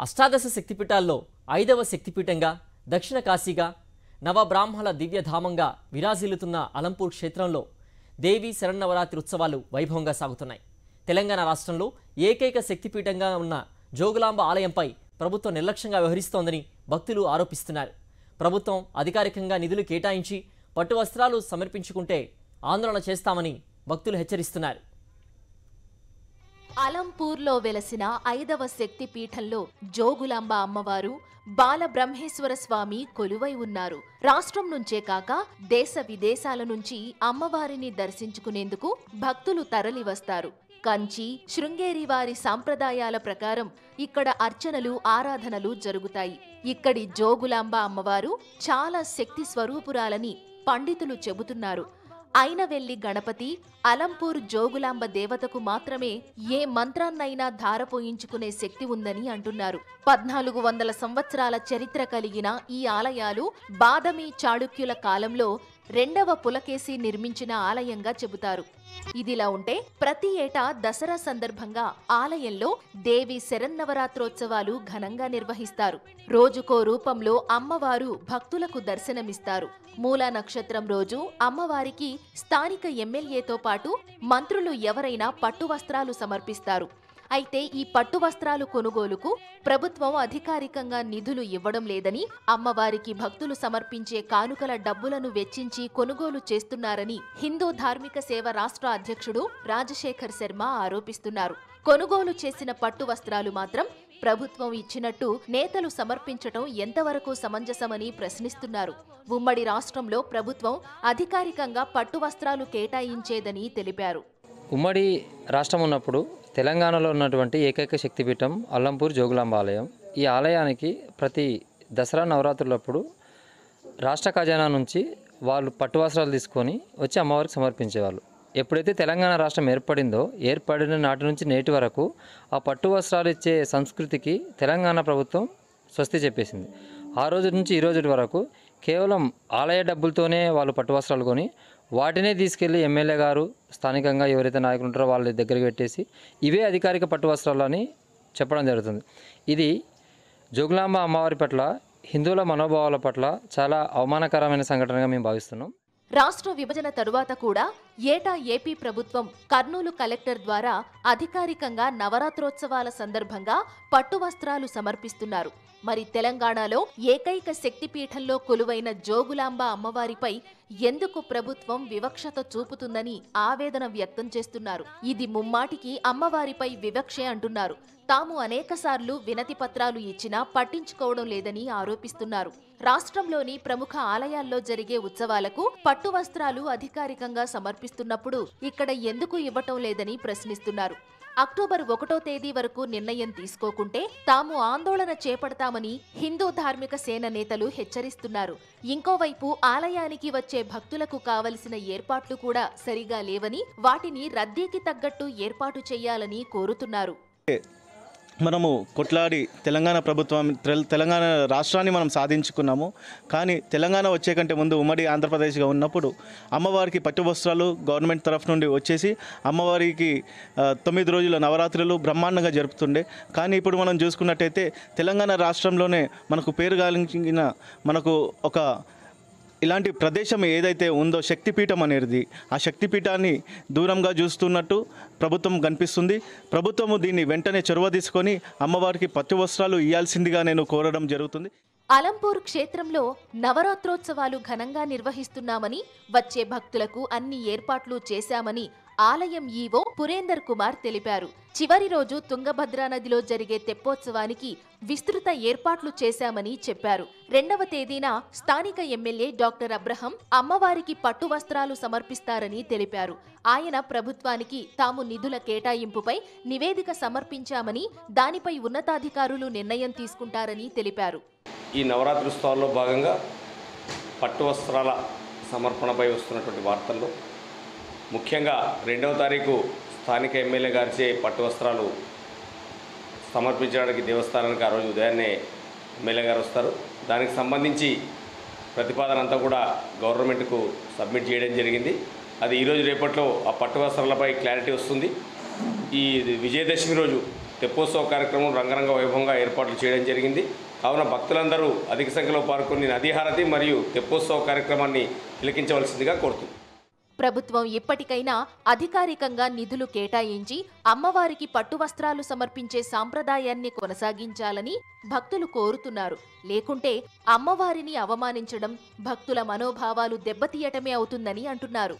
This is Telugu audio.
అష్టాదశ శక్తిపీఠాల్లో 5వ శక్తిపీఠంగా దక్షిణ కాశీగా నవబ్రాహ్మణ దివ్యధామంగా విరాజిల్లుతున్న అలంపూర్ క్షేత్రంలో దేవి శరన్నవరాత్రి ఉత్సవాలు వైభవంగా సాగుతున్నాయి. తెలంగాణ రాష్ట్రంలో ఏకైక శక్తిపీఠంగా ఉన్న జోగులాంబ ఆలయంపై ప్రభుత్వం నిర్లక్ష్యంగా వ్యవహరిస్తోందని భక్తులు ఆరోపిస్తున్నారు. ప్రభుత్వం అధికారికంగా నిధులు కేటాయించి పట్టు వస్త్రాలు సమర్పించుకుంటే ఆందోళన చేస్తామని భక్తులు హెచ్చరిస్తున్నారు. అలంపూర్లో వెలసిన 5వ శక్తిపీఠంలో జోగులాంబ అమ్మవారు బాలబ్రహ్మేశ్వర స్వామి కొలువై ఉన్నారు. రాష్ట్రం నుంచే కాక దేశ విదేశాల నుంచి అమ్మవారిని దర్శించుకునేందుకు భక్తులు తరలివస్తారు. కంచి, శృంగేరి వారి సాంప్రదాయాల ప్రకారం ఇక్కడ అర్చనలు, ఆరాధనలు జరుగుతాయి. ఇక్కడి జోగులాంబ అమ్మవారు చాలా శక్తి స్వరూపురాలని పండితులు చెబుతున్నారు. అయినవెల్లి గణపతి, అలంపూర్ జోగులాంబ దేవతకు మాత్రమే ఏ మంత్రాన్నైనా ధారపోయించుకునే శక్తి ఉందని అంటున్నారు. 1400 సంవత్సరాల చరిత్ర కలిగిన ఈ ఆలయాలు బాదమి చాళుక్యుల కాలంలో 2వ పులకేసి నిర్మించిన ఆలయంగా చెబుతారు. ఇదిలా ఉంటే ప్రతి ఏటా దసరా సందర్భంగా ఆలయంలో దేవి శరన్నవరాత్రోత్సవాలు ఘనంగా నిర్వహిస్తారు. రోజుకో రూపంలో అమ్మవారు భక్తులకు దర్శనమిస్తారు. మూలా నక్షత్రం రోజు అమ్మవారికి స్థానిక ఎమ్మెల్యేతో పాటు మంత్రులు ఎవరైనా పట్టు వస్త్రాలు సమర్పిస్తారు. అయితే ఈ పట్టు వస్త్రాలు కొనుగోలుకు ప్రభుత్వం అధికారికంగా నిధులు ఇవ్వడం లేదని, అమ్మవారికి భక్తులు సమర్పించే కానుకల డబ్బులను వెచ్చించి కొనుగోలు చేస్తున్నారని హిందూ ధార్మిక సేవ రాష్ట్ర అధ్యక్షుడు రాజశేఖర్ శర్మ ఆరోపిస్తున్నారు. కొనుగోలు చేసిన పట్టు వస్త్రాలు మాత్రం ప్రభుత్వం ఇచ్చినట్టు నేతలు సమర్పించటం ఎంతవరకు సమంజసమని ప్రశ్నిస్తున్నారు. ఉమ్మడి రాష్ట్రంలో ప్రభుత్వం అధికారికంగా పట్టు వస్త్రాలు కేటాయించేదని తెలిపారు. ఉమ్మడి రాష్ట్రం ఉన్నప్పుడు తెలంగాణలో ఉన్నటువంటి ఏకైక శక్తిపీఠం అల్లంపూర్ జోగులాంబ ఆలయం. ఈ ఆలయానికి ప్రతి దసరా నవరాత్రులప్పుడు రాష్ట్ర ఖజానా నుంచి వాళ్ళు పట్టు వస్త్రాలు తీసుకొని వచ్చి అమ్మవారికి సమర్పించేవాళ్ళు. ఎప్పుడైతే తెలంగాణ రాష్ట్రం ఏర్పడిన నాటి నుంచి నేటి వరకు ఆ పట్టు వస్త్రాలు ఇచ్చే సంస్కృతికి తెలంగాణ ప్రభుత్వం స్వస్తి చెప్పేసింది. ఆ రోజు నుంచి ఈ రోజు వరకు కేవలం ఆలయ డబ్బులతోనే వాళ్ళు పట్టు వస్త్రాలు కొని వాటినే తీసుకెళ్లి ఎమ్మెల్యే గారు, స్థానికంగా ఎవరైతే నాయకులు ఉంటారో వాళ్ళ దగ్గరికి పెట్టేసి ఇవే అధికారిక పట్టు వస్త్రాలని చెప్పడం జరుగుతుంది. ఇది జోగులాంబ అమ్మవారి పట్ల, హిందువుల మనోభావాల పట్ల చాలా అవమానకరమైన సంఘటనగా మేము భావిస్తున్నాం. రాష్ట్ర విభజన తరువాత కూడా ఏటా ఏపీ ప్రభుత్వం కర్నూలు కలెక్టర్ ద్వారా అధికారికంగా నవరాత్రోత్సవాల సందర్భంగా పట్టు వస్త్రాలు సమర్పిస్తున్నారు. మరి తెలంగాణలో ఏకైక శక్తిపీఠంలో కొలువైన జోగులాంబ అమ్మవారిపై ఎందుకు ప్రభుత్వం వివక్షత చూపుతుందని ఆవేదన వ్యక్తం చేస్తున్నారు. ఇది ముమ్మాటికి అమ్మవారిపై వివక్షే అంటున్నారు. తాము అనేకసార్లు వినతి పత్రాలు ఇచ్చినా పట్టించుకోవడం లేదని ఆరోపిస్తున్నారు. రాష్ట్రంలోని ప్రముఖ ఆలయాల్లో జరిగే ఉత్సవాలకు పట్టు వస్త్రాలు అధికారికంగా సమర్పిస్తున్నప్పుడు ఇక్కడ ఎందుకు ఇవ్వటం లేదని ప్రశ్నిస్తున్నారు. అక్టోబర్ 1వ తేదీ వరకు నిర్ణయం తీసుకోకుంటే తాము ఆందోళన చేపడతామని హిందూ ధార్మిక సేన నేతలు హెచ్చరిస్తున్నారు. ఇంకోవైపు ఆలయానికి వచ్చే భక్తులకు కావలసిన ఏర్పాట్లు కూడా సరిగా లేవని, వాటిని రద్దీకి తగ్గట్టు ఏర్పాటు చేయాలని కోరుతున్నారు. మనము కొట్లాడి తెలంగాణ రాష్ట్రాన్ని మనం సాధించుకున్నాము. కానీ తెలంగాణ వచ్చే కంటే ముందు ఉమ్మడి ఆంధ్రప్రదేశ్గా ఉన్నప్పుడు అమ్మవారికి పట్టు వస్త్రాలు గవర్నమెంట్ తరఫు నుండి వచ్చేసి అమ్మవారికి 9 రోజుల నవరాత్రులు బ్రహ్మాండంగా జరుపుతుండే. కానీ ఇప్పుడు మనం చూసుకున్నట్టయితే తెలంగాణ రాష్ట్రంలోనే మనకు పేరు గాలించిన మనకు ఒక ఇలాంటి ప్రదేశం ఏదైతే ఉందో శక్తిపీఠం అనేది, ఆ శక్తిపీఠాన్ని దూరంగా చూస్తున్నట్టు ప్రభుత్వం కనిపిస్తుంది. ప్రభుత్వము దీన్ని వెంటనే చొరవ తీసుకొని అమ్మవారికి పట్టు వస్త్రాలు ఇవ్వాల్సిందిగా నేను కోరడం జరుగుతుంది. అలంపూర్ క్షేత్రంలో నవరాత్రోత్సవాలు ఘనంగా నిర్వహిస్తున్నామని, వచ్చే భక్తులకు అన్ని ఏర్పాట్లు చేశామని ఆలయం ఈవో పురేందర్ కుమార్ తెలిపారు. చివరి రోజు తుంగభద్రా నదిలో జరిగే తెప్పోత్సవానికి విస్తృత ఏర్పాట్లు చేశామని చెప్పారు. 2వ తేదీన స్థానిక ఎమ్మెల్యే డాక్టర్ అబ్రహం అమ్మవారికి పట్టు వస్త్రాలు సమర్పిస్తారని తెలిపారు. ఆయన ప్రభుత్వానికి తాము నిధుల కేటాయింపుపై నివేదిక సమర్పించామని, దానిపై ఉన్నతాధికారులు నిర్ణయం తీసుకుంటారని తెలిపారు. ఈ నవరాత్రి ఉత్సవాల్లో భాగంగా పట్టు వస్త్రాల సమర్పణపై వస్తున్నటువంటి వార్తల్లో ముఖ్యంగా 2వ తారీఖు స్థానిక ఎమ్మెల్యే గారిచే పట్టు వస్త్రాలు సమర్పించడానికి దేవస్థానానికి ఆ రోజు ఉదయాన్నే ఎమ్మెల్యే గారు వస్తారు. దానికి సంబంధించి ప్రతిపాదన అంతా కూడా గవర్నమెంట్కు సబ్మిట్ చేయడం జరిగింది. అది ఈరోజు రేపట్లో ఆ పట్టు వస్త్రాలపై క్లారిటీ వస్తుంది. ఈ విజయదశమి రోజు తెప్పోత్సవ కార్యక్రమం రంగరంగ వైభవంగా ఏర్పాట్లు చేయడం జరిగింది. కావున భక్తులందరూ అధిక సంఖ్యలో పాల్గొని నదీహారతి మరియు తెప్పోత్సవ కార్యక్రమాన్ని తిలకించవలసిందిగా కోరుతుంది. ప్రభుత్వం ఇప్పటికైనా అధికారికంగా నిధులు కేటాయించి అమ్మవారికి పట్టు వస్త్రాలు సమర్పించే సాంప్రదాయాన్ని కొనసాగించాలని భక్తులు కోరుతున్నారు. లేకుంటే అమ్మవారిని అవమానించడం, భక్తుల మనోభావాలు దెబ్బతీయటమే అవుతుందని అంటున్నారు.